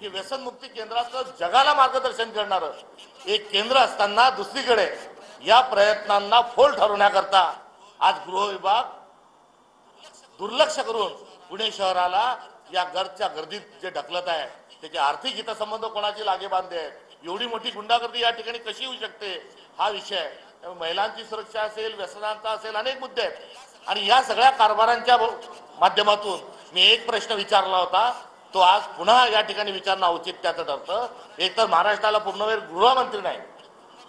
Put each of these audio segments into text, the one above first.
की व्यसनमुक्ती केंद्राचं जगाला मार्गदर्शन करणारं एक केंद्र असताना दुसरीकडे या प्रयत्नांना फोल ठरवण्याकरता आज गृह विभाग दुर्लक्ष करून पुणे शहराला या गर्दीत जे ढकलत आहे त्याचे आर्थिक हितसंबंध कोणाची लागे बांधे आहेत, एवढी मोठी गुंडागर्दी या ठिकाणी कशी होऊ शकते हा विषय, महिलांची सुरक्षा असेल, व्यसनांचा असेल, अनेक मुद्दे आहेत। आणि या सगळ्या कारभारांच्या माध्यमातून मी एक प्रश्न विचारला होता, तो आज पुन्हा या ठिकाणी विचारणं औचित्याचं ठरतं। एक तर महाराष्ट्राला पूर्णवेळ गृहमंत्री नाही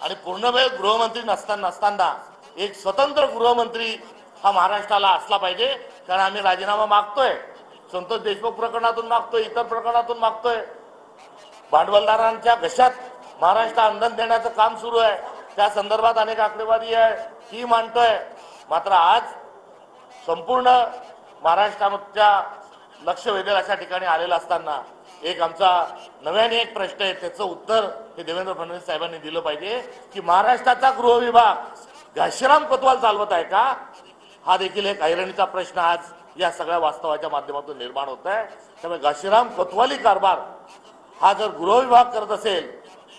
आणि पूर्णवेळ गृहमंत्री नसताना एक स्वतंत्र गृहमंत्री हा महाराष्ट्राला असला पाहिजे, कारण आम्ही राजीनामा मागतोय, संतोष देशमुख प्रकरणातून मागतोय, इतर प्रकरणातून मागतोय, भांडवलदारांच्या घशात महाराष्ट्र अंधन देण्याचं काम सुरू आहे, त्या संदर्भात अनेक आकडेवारी आहे ती मांडतोय। मात्र आज संपूर्ण महाराष्ट्राच्या लक्ष वेधेल अशा ठिकाणी आलेला असताना एक आमचा नव्याने एक प्रश्न आहे, त्याचं उत्तर हे देवेंद्र फडणवीस साहेबांनी दिलं पाहिजे की महाराष्ट्राचा गृह विभाग घाशीराम कोतवाल चालवत आहे का, हा देखील एक ऐरणीचा प्रश्न आज या सगळ्या वास्तवाच्या माध्यमातून निर्माण होत आहे। त्यामुळे घाशीराम कोतवाली कारभार हा जर गृह विभाग करत असेल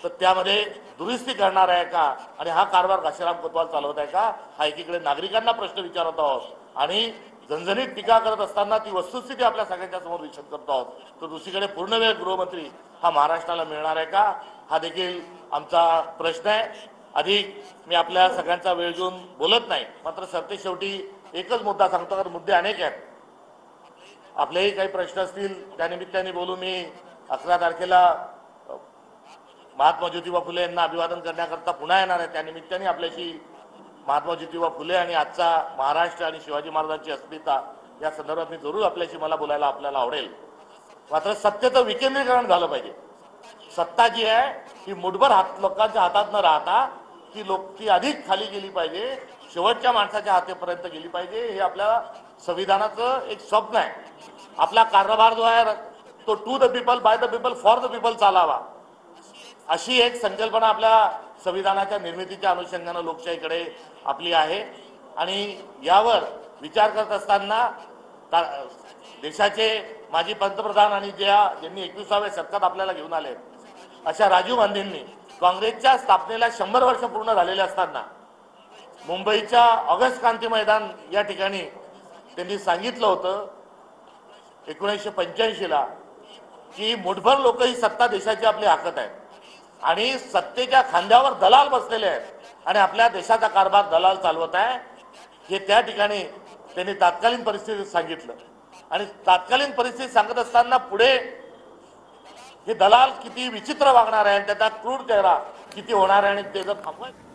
तर त्यामध्ये दुरुस्ती करणार आहे का, आणि हा कारभार घाशीराम कोतवाल चालवत आहे का, हा एकीकडे नागरिकांना प्रश्न विचारत आहोत आणि झणझणीत टीका करत असताना ती वस्तुस्थिती आपल्या सगळ्यांच्या समोर विशद करतो आहोत। तर दुसरीकडे पूर्णवेळ गृहमंत्री हा महाराष्ट्राला मिळणार आहे का, हा देखील आमचा प्रश्न आहे। अधिक मी आपल्या सगळ्यांचा वेळ घेऊन बोलत नाही, मात्र सरतेशेवटी एकच मुद्दा सांगतो, कारण मुद्दे अनेक आहेत, आपलेही काही प्रश्न असतील त्यानिमित्ताने बोलू। मी 11 तारखेला महात्मा ज्योतिबा फुले यांना अभिवादन करण्याकरता पुन्हा येणार आहे, त्यानिमित्ताने आपल्याशी महात्मा ज्योतिबा फुले आणि आजचा महाराष्ट्र आणि शिवाजी महाराजांची अस्मिता या संदर्भात मी जरूर आपल्याशी बोलायला आपल्याला आवडेल। मात्र सत्तेचं विकेंद्रीकरण झालं पाहिजे। सत्ता जी आहे ही मुठभर लोकांच्या हातात न राहता ती अधिक खाली गेली पाहिजे, शेवटच्या माणसाच्या हातेपर्यंत गेली पाहिजे, हे आपल्या संविधानाचं एक स्वप्न आहे। आपला कारभार जो आहे तो to the people, by the people, for the people चालावा, अशी एक संकल्पना आपल्या संविधानाच्या निर्मितीच्या अनुषंगाने लोकशाहीकडे आपली आहे। आणि यावर विचार करत असताना देशाचे माजी पंतप्रधान आणि ज्यांनी 21व्या शतकात आपल्याला घेऊन आले अशा राजीव गांधींनी काँग्रेसच्या स्थापनेला 100 वर्ष पूर्ण झालेले असताना मुंबईच्या ऑगस्ट क्रांती मैदान या ठिकाणी त्यांनी सांगितलं होतं 1985ला की मुठभर लोक ही सत्ता देशाची आपली हाकत आहे आणि सत्तेच्या खांद्यावर दलाल बसलेले आहेत आणि आपल्या देशाचा कारभार दलाल चालवत आहे, हे त्या ठिकाणी त्यांनी तात्कालीन परिस्थितीत सांगितलं। आणि तात्कालीन परिस्थिती सांगत असताना पुढे हे दलाल किती विचित्र वागणार आहे, त्याचा क्रूर चेहरा किती होणार आहे, आणि ते जर थांबवायचं